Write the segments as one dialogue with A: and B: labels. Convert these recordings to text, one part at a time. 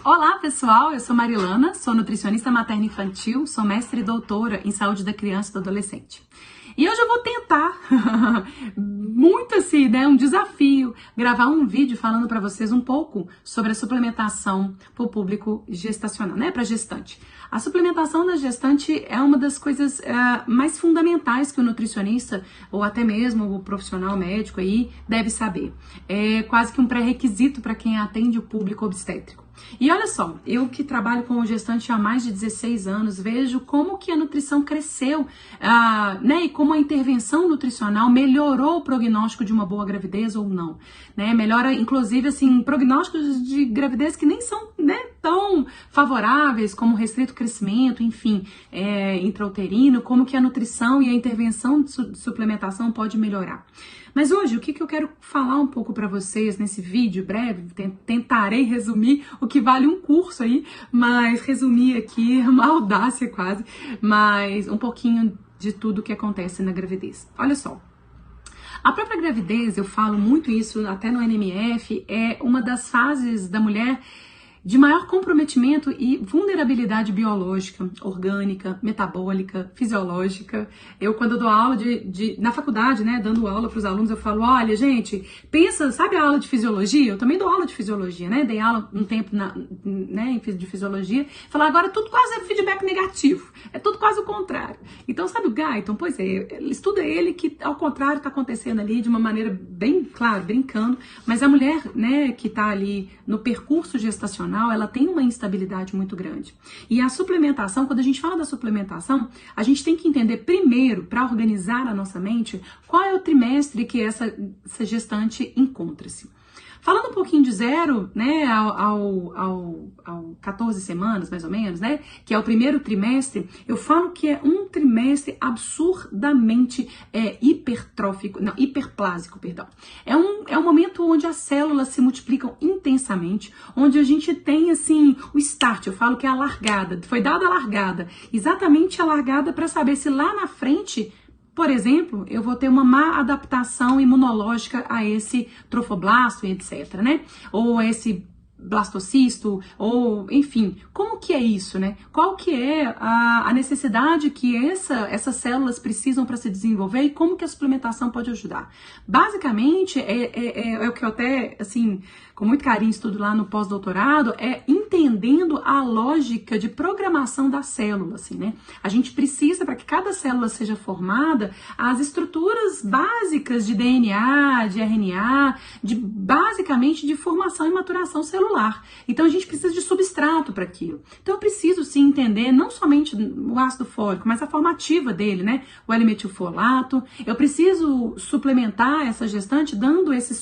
A: Olá pessoal, eu sou Marilana, sou nutricionista materna infantil, sou mestre e doutora em saúde da criança e do adolescente. E hoje eu vou tentar, muito assim, né, um desafio, gravar um vídeo falando para vocês um pouco sobre a suplementação para o público gestacional, né, para gestante. A suplementação da gestante é uma das coisas mais fundamentais que o nutricionista, ou até mesmo o profissional médico aí, deve saber. É quase que um pré-requisito para quem atende o público obstétrico. E olha só, eu que trabalho com gestante há mais de 16 anos, vejo como que a nutrição cresceu, né, e como a intervenção nutricional melhorou o prognóstico de uma boa gravidez ou não, né, melhora inclusive assim, prognósticos de gravidez que nem são, né, tão favoráveis como restrito crescimento, enfim, intrauterino, como que a nutrição e a intervenção de suplementação pode melhorar. Mas hoje, o que eu quero falar um pouco para vocês nesse vídeo breve, tentarei resumir o que vale um curso aí, mas resumir aqui é uma audácia quase, mas um pouquinho de tudo que acontece na gravidez. Olha só, a própria gravidez, eu falo muito isso até no NMF, é uma das fases da mulher de maior comprometimento e vulnerabilidade biológica, orgânica, metabólica, fisiológica. Eu, quando dou aula na faculdade, né, dando aula para os alunos, eu falo, olha, gente, pensa, sabe a aula de fisiologia? Eu também dou aula de fisiologia, né, dei aula um tempo de fisiologia, falar agora tudo quase é feedback negativo, é tudo quase o contrário. Então, sabe o Guyton? Pois é, estuda ele que ao contrário está acontecendo ali de uma maneira bem, claro, brincando, mas a mulher, né, que está ali no percurso gestacional, ela tem uma instabilidade muito grande. E a suplementação, quando a gente fala da suplementação, a gente tem que entender primeiro, para organizar a nossa mente, qual é o trimestre que essa gestante encontra-se. Falando um pouquinho de 0, né, ao 14 semanas, mais ou menos, né, que é o primeiro trimestre, eu falo que é um trimestre absurdamente hiperplásico, perdão. É um momento onde as células se multiplicam intensamente, onde a gente tem, assim, o start, eu falo que é a largada, foi dada a largada, exatamente a largada para saber se lá na frente, por exemplo, eu vou ter uma má adaptação imunológica a esse trofoblasto, etc, né? Ou esse blastocisto, ou enfim, como que é isso, né? Qual que é a necessidade que essas células precisam para se desenvolver e como que a suplementação pode ajudar? Basicamente, é o que eu até, assim, com muito carinho estudo lá no pós-doutorado, é entendendo a lógica de programação da célula, assim, né? A gente precisa, para que cada célula seja formada, as estruturas básicas de DNA, de RNA, basicamente de formação e maturação celular. Então a gente precisa de substrato para aquilo. Então eu preciso sim entender não somente o ácido fólico, mas a formativa dele, né? O L-metilfolato. Eu preciso suplementar essa gestante dando esse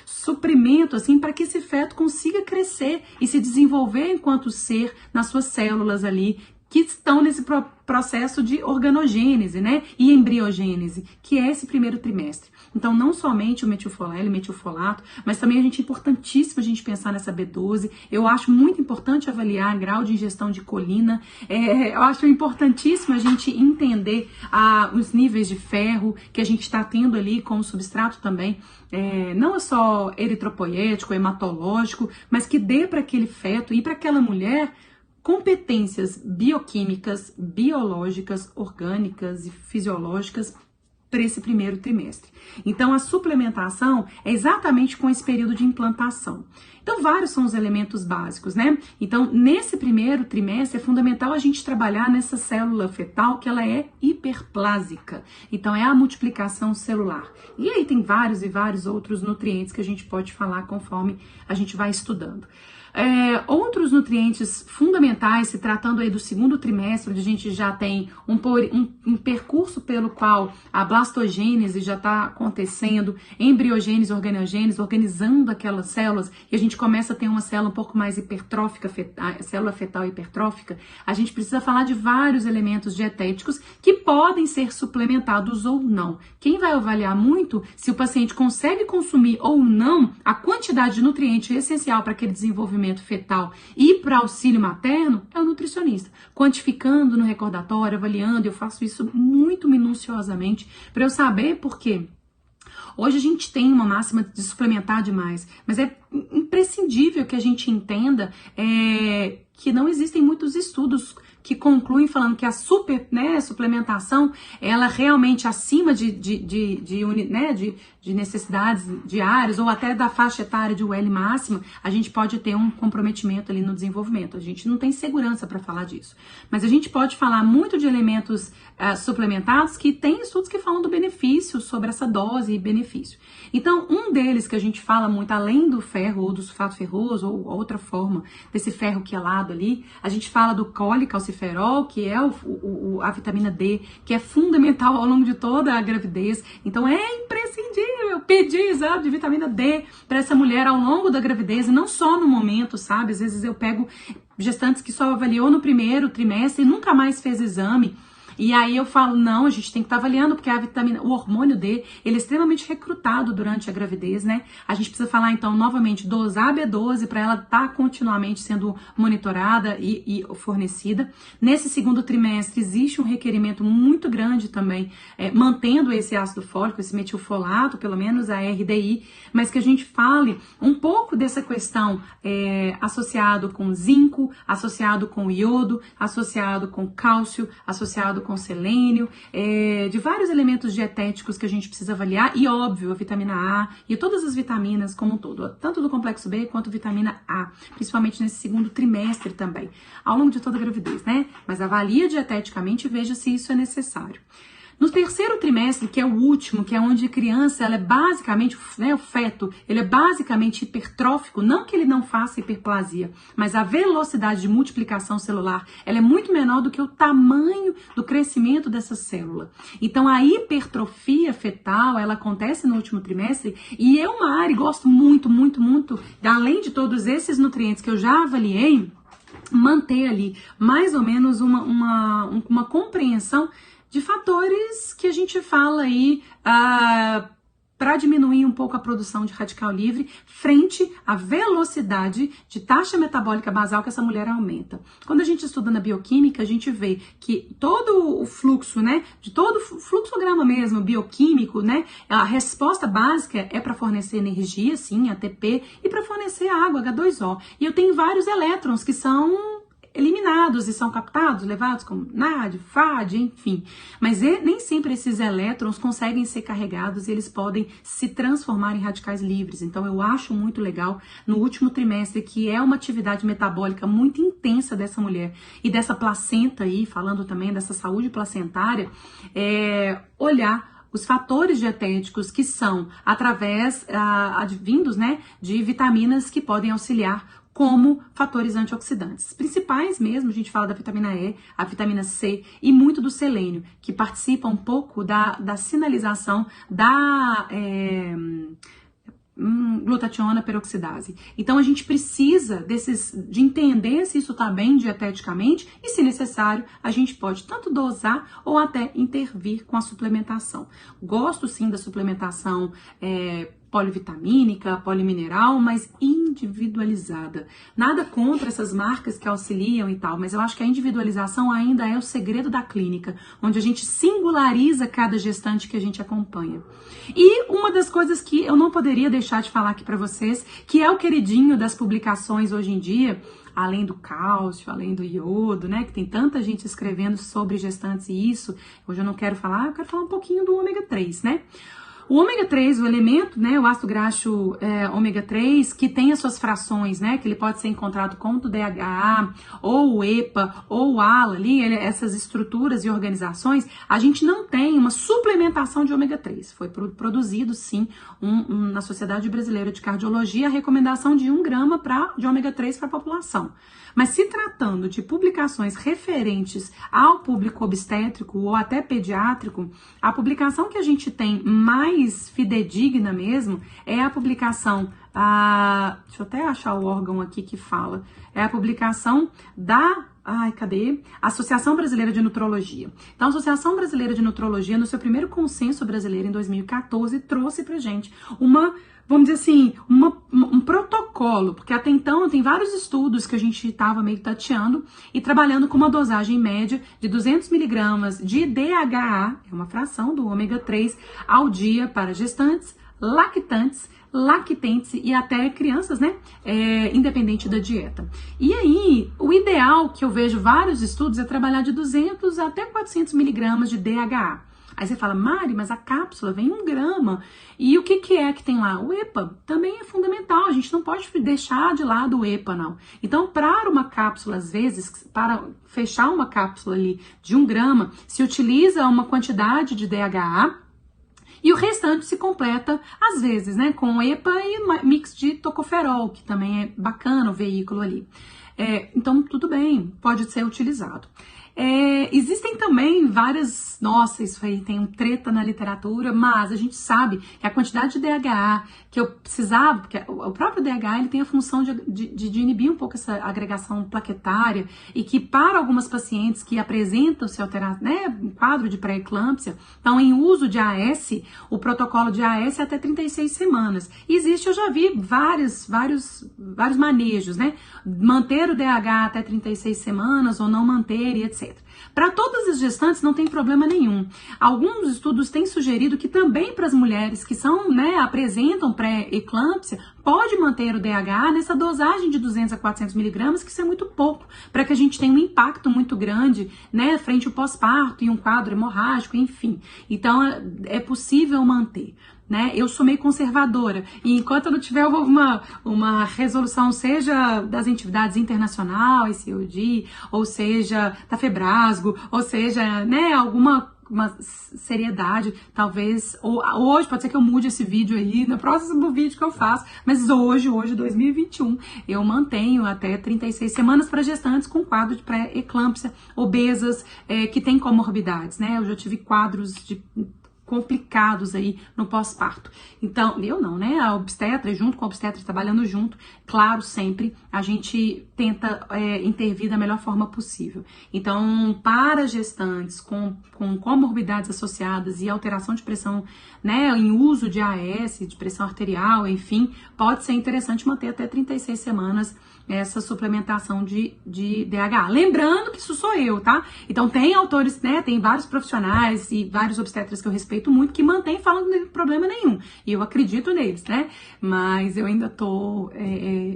A: suprimento assim para que esse feto consiga crescer e se desenvolver enquanto ser nas suas células ali que estão nesse processo de organogênese, né, e embriogênese, que é esse primeiro trimestre. Então, não somente o metilfolato, mas também é importantíssimo a gente pensar nessa B12. Eu acho muito importante avaliar o grau de ingestão de colina. Eu acho importantíssimo a gente entender os níveis de ferro que a gente está tendo ali com o substrato também. Não é só eritropoético, hematológico, mas que dê para aquele feto e para aquela mulher competências bioquímicas, biológicas, orgânicas e fisiológicas para esse primeiro trimestre. Então, a suplementação é exatamente com esse período de implantação. Então, vários são os elementos básicos, né? Então, nesse primeiro trimestre, é fundamental a gente trabalhar nessa célula fetal, que ela é hiperplásica. Então, é a multiplicação celular. E aí tem vários e vários outros nutrientes que a gente pode falar conforme a gente vai estudando. Outros nutrientes fundamentais, se tratando aí do segundo trimestre, onde a gente já tem um percurso pelo qual a blastogênese já está acontecendo, embriogênese, organogênese, organizando aquelas células, e a gente começa a ter uma célula um pouco mais hipertrófica, célula fetal hipertrófica, a gente precisa falar de vários elementos dietéticos que podem ser suplementados ou não. Quem vai avaliar muito se o paciente consegue consumir ou não a quantidade de nutriente essencial para aquele desenvolvimento fetal e para auxílio materno é o nutricionista, quantificando no recordatório, avaliando. Eu faço isso muito minuciosamente para eu saber por quê. Hoje a gente tem uma máxima de suplementar demais, mas é imprescindível que a gente entenda que não existem muitos estudos que concluem falando que a suplementação, ela realmente acima de necessidades diárias ou até da faixa etária de UL máxima, a gente pode ter um comprometimento ali no desenvolvimento. A gente não tem segurança para falar disso. Mas a gente pode falar muito de elementos suplementados que tem estudos que falam do benefício sobre essa dose e benefício. Então, um deles que a gente fala muito, além do ferro ou do sulfato ferroso ou outra forma desse ferro quelado ali, a gente fala do colecalciferol, que é a vitamina D, que é fundamental ao longo de toda a gravidez. Então, é imprescindível pedir exame de vitamina D para essa mulher ao longo da gravidez, e não só no momento, sabe? Às vezes eu pego gestantes que só avaliou no primeiro trimestre e nunca mais fez exame. E aí eu falo, não, a gente tem que estar avaliando, porque o hormônio D, ele é extremamente recrutado durante a gravidez, né? A gente precisa falar, então, novamente, dosar B12 para ela estar continuamente sendo monitorada e fornecida. Nesse segundo trimestre, existe um requerimento muito grande também, mantendo esse ácido fólico, esse metilfolato, pelo menos a RDI, mas que a gente fale um pouco dessa questão associado com zinco, associado com iodo, associado com cálcio, associado com selênio, de vários elementos dietéticos que a gente precisa avaliar, e óbvio, a vitamina A e todas as vitaminas como um todo, tanto do complexo B quanto vitamina A, principalmente nesse segundo trimestre também, ao longo de toda a gravidez, né? Mas avalia dieteticamente e veja se isso é necessário. No terceiro trimestre, que é o último, que é onde a criança, ela é basicamente, o feto, ele é basicamente hipertrófico, não que ele não faça hiperplasia, mas a velocidade de multiplicação celular, ela é muito menor do que o tamanho do crescimento dessa célula. Então, a hipertrofia fetal, ela acontece no último trimestre, e é uma área, gosto muito, muito, muito, além de todos esses nutrientes que eu já avaliei, manter ali mais ou menos uma compreensão de fatores que a gente fala aí para diminuir um pouco a produção de radical livre frente à velocidade de taxa metabólica basal que essa mulher aumenta. Quando a gente estuda na bioquímica, a gente vê que todo o fluxo, né, de todo o fluxograma mesmo bioquímico, né, a resposta básica é para fornecer energia, sim, ATP, e para fornecer água, H2O. E eu tenho vários elétrons que são eliminados e são captados, levados como NAD, FAD, enfim. Mas nem sempre esses elétrons conseguem ser carregados e eles podem se transformar em radicais livres. Então eu acho muito legal no último trimestre, que é uma atividade metabólica muito intensa dessa mulher e dessa placenta aí, falando também dessa saúde placentária, olhar os fatores dietéticos que são através, advindos, né, de vitaminas que podem auxiliar como fatores antioxidantes. Principais mesmo, a gente fala da vitamina E, a vitamina C e muito do selênio, que participa um pouco da sinalização da glutationa peroxidase. Então a gente precisa de entender se isso está bem dieteticamente e, se necessário, a gente pode tanto dosar ou até intervir com a suplementação. Gosto sim da suplementação polivitamínica, polimineral, mas individualizada. Nada contra essas marcas que auxiliam e tal, mas eu acho que a individualização ainda é o segredo da clínica, onde a gente singulariza cada gestante que a gente acompanha. E uma das coisas que eu não poderia deixar de falar aqui para vocês, que é o queridinho das publicações hoje em dia, além do cálcio, além do iodo, né, que tem tanta gente escrevendo sobre gestantes e isso, hoje eu não quero falar, eu quero falar um pouquinho do ômega 3, né? O ômega 3, o elemento, né, o ácido graxo ômega 3, que tem as suas frações, né, que ele pode ser encontrado como o DHA, ou o EPA, ou o ALA ali, essas estruturas e organizações, a gente não tem uma suplementação de ômega 3. Foi produzido, sim, na Sociedade Brasileira de Cardiologia, a recomendação de 1 grama de ômega 3 para a população. Mas se tratando de publicações referentes ao público obstétrico ou até pediátrico, a publicação que a gente tem mais fidedigna mesmo é a publicação, deixa eu até achar o órgão aqui que fala, é a publicação da Associação Brasileira de Nutrologia. Então, a Associação Brasileira de Nutrologia, no seu primeiro consenso brasileiro em 2014, trouxe pra gente vamos dizer assim, um protocolo, porque até então tem vários estudos que a gente estava meio tateando e trabalhando com uma dosagem média de 200 miligramas de DHA, é uma fração do ômega 3, ao dia para gestantes, lactantes, lactentes e até crianças, né, independente da dieta. E aí, o ideal que eu vejo vários estudos é trabalhar de 200 até 400 miligramas de DHA. Aí você fala, Mari, mas a cápsula vem 1 grama. E o que é que tem lá? O EPA também é fundamental. A gente não pode deixar de lado o EPA, não. Então, para uma cápsula, às vezes, para fechar uma cápsula ali de 1 grama, se utiliza uma quantidade de DHA e o restante se completa, às vezes, né, com EPA e mix de tocoferol, que também é bacana o veículo ali. Então, tudo bem, pode ser utilizado. Existem também várias, nossa, isso aí tem um treta na literatura, mas a gente sabe que a quantidade de DHA que eu precisava, porque o próprio DHA ele tem a função de inibir um pouco essa agregação plaquetária e que para algumas pacientes que apresentam se alterar, né, um quadro de pré-eclâmpsia, então em uso de AS, o protocolo de AS é até 36 semanas. Existe, eu já vi vários manejos, né, manter o DHA até 36 semanas ou não manter e etc. Para todas as gestantes não tem problema nenhum. Alguns estudos têm sugerido que também para as mulheres que são, né, apresentam pré-eclâmpsia, pode manter o DHA nessa dosagem de 200 a 400 miligramas, que isso é muito pouco, para que a gente tenha um impacto muito grande, né, frente ao pós-parto e um quadro hemorrágico, enfim. Então, é possível manter. Né? Eu sou meio conservadora e enquanto eu não tiver uma resolução, seja das entidades internacionais, COD, ou seja da Febrasgo, ou seja, né, alguma seriedade, talvez, ou hoje pode ser que eu mude esse vídeo aí, no próximo vídeo que eu faço, mas hoje, 2021, eu mantenho até 36 semanas para gestantes com quadro de pré-eclâmpsia, obesas, que têm comorbidades, né? Eu já tive quadros complicados aí no pós-parto. Então, eu não, né? A obstetra, junto com a obstetra, trabalhando junto, claro, sempre a gente tenta intervir da melhor forma possível. Então, para gestantes com comorbidades associadas e alteração de pressão, né, em uso de AS, de pressão arterial, enfim, pode ser interessante manter até 36 semanas essa suplementação de DHA. Lembrando que isso sou eu, tá? Então tem autores, né, tem vários profissionais e vários obstetras que eu respeito muito que mantêm falando que não tem problema nenhum. E eu acredito neles, né? Mas eu ainda tô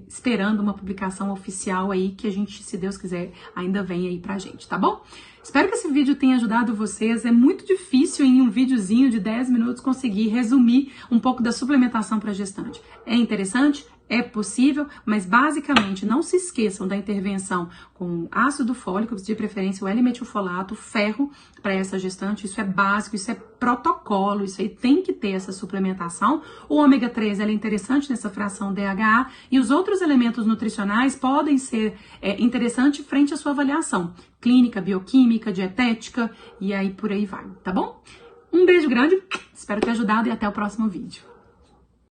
A: esperando uma publicação oficial aí que a gente, se Deus quiser, ainda vem aí pra gente, tá bom? Espero que esse vídeo tenha ajudado vocês. É muito difícil em um videozinho de 10 minutos conseguir resumir um pouco da suplementação para gestante. É interessante? É possível, mas basicamente não se esqueçam da intervenção com ácido fólico, de preferência o L-metilfolato, ferro para essa gestante. Isso é básico, isso é protocolo, isso aí tem que ter essa suplementação. O ômega 3 é interessante nessa fração DHA e os outros elementos nutricionais podem ser interessantes frente à sua avaliação clínica, bioquímica, dietética e aí por aí vai, tá bom? Um beijo grande, espero ter ajudado e até o próximo vídeo.